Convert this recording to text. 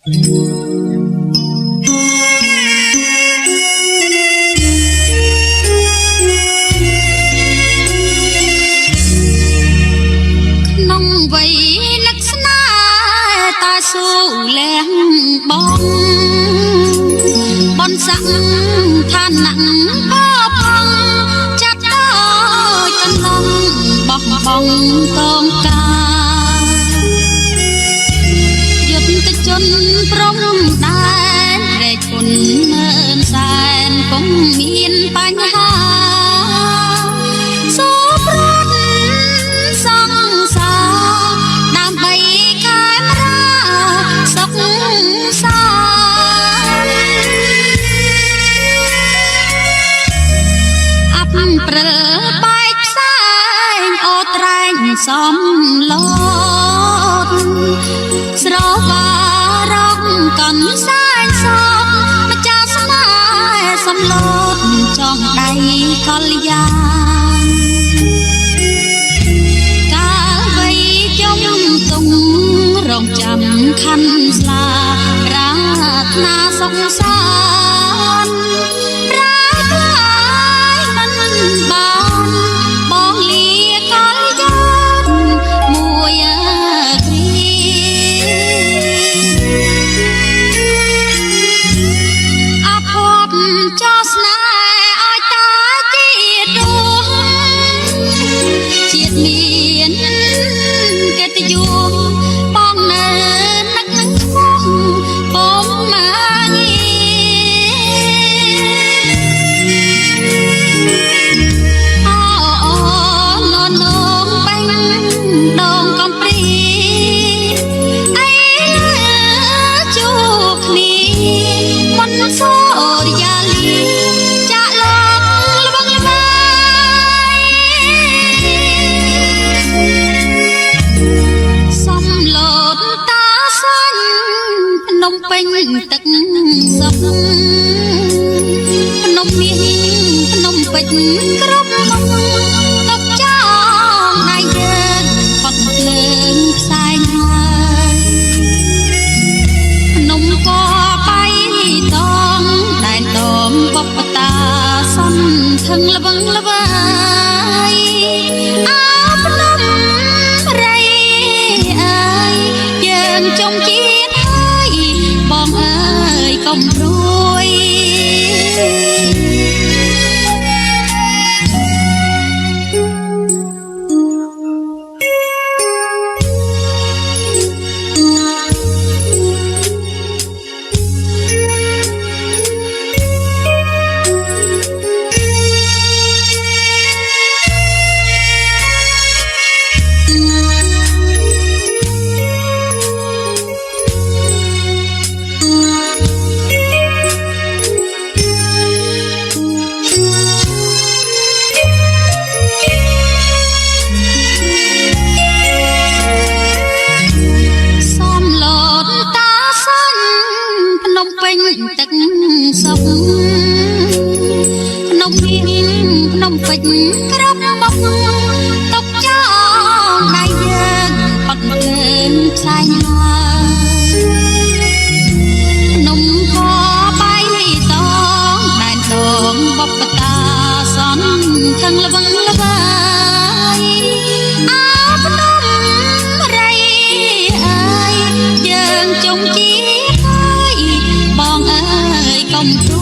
ក្នុងវ័យនឹកស្នេហ៍តាស៊ូលះបងបនស័កឋានៈក៏ផងចាត់ដោយកន្លងបោះបង់តងកាយុទ្ធជនព្រំដែនរែកគុណមើលសែនពុំមានបញ្ហាសូប្រត់សង្សារដើម្បីខែមរាសុខសាអបព្រើបែកផ្សែងអូត្រែងសំឡូតស្រវារងកំសែងសតម្ចាស់ស្នេហ៍សំឡូតចងដៃកល្យានកាលវ័យយំទុំរងចាំខណ្ឌស្លាប្រាថ្នាសុខសាន្តប្រាថ្នាមិនបានបងលាកល្យានមួយគ្រាអភ័ព្វចោស្នេហ៍ឲ្យតាជាតិរួជាតិមានកិត្តិយសបងនៅនឹកនឹងឈ្មោះបងមកងាអូននងបាញ់ដងកំព្រីអីជួគ្នាមិនសូរិយាលីចាក់លោកល្បងល្បាយសំឡូតតាសាញ់ភ្នំពេញទឹកសុខភ្នំមាសភ្នំពេជ្រគ្រប់មុខទុកចងដៃយើងផុតភ្លើងផ្សែងហើយភ្នំកបៃតងដែនដងបបតាសំថឹងល្វឹងល្វើយអើភ្នំរៃអើយយើងចង់ជាតិហើយបងអើយកុំព្រួយសំឡូតតាសាញ់ភ្នំពេញទឹកសុខភ្នំមានភ្នំពេជ្រគ្រប់មុខទុកចងដៃយើងផុតភ្លើងផ្សែងហើយភ្នំកបៃតងដែនដងបបតាសំថឹងល្វឹងល្វើយអើភ្នំរៃអើយយើងចង់ជាតិហើយបងអើយកុំព្រួ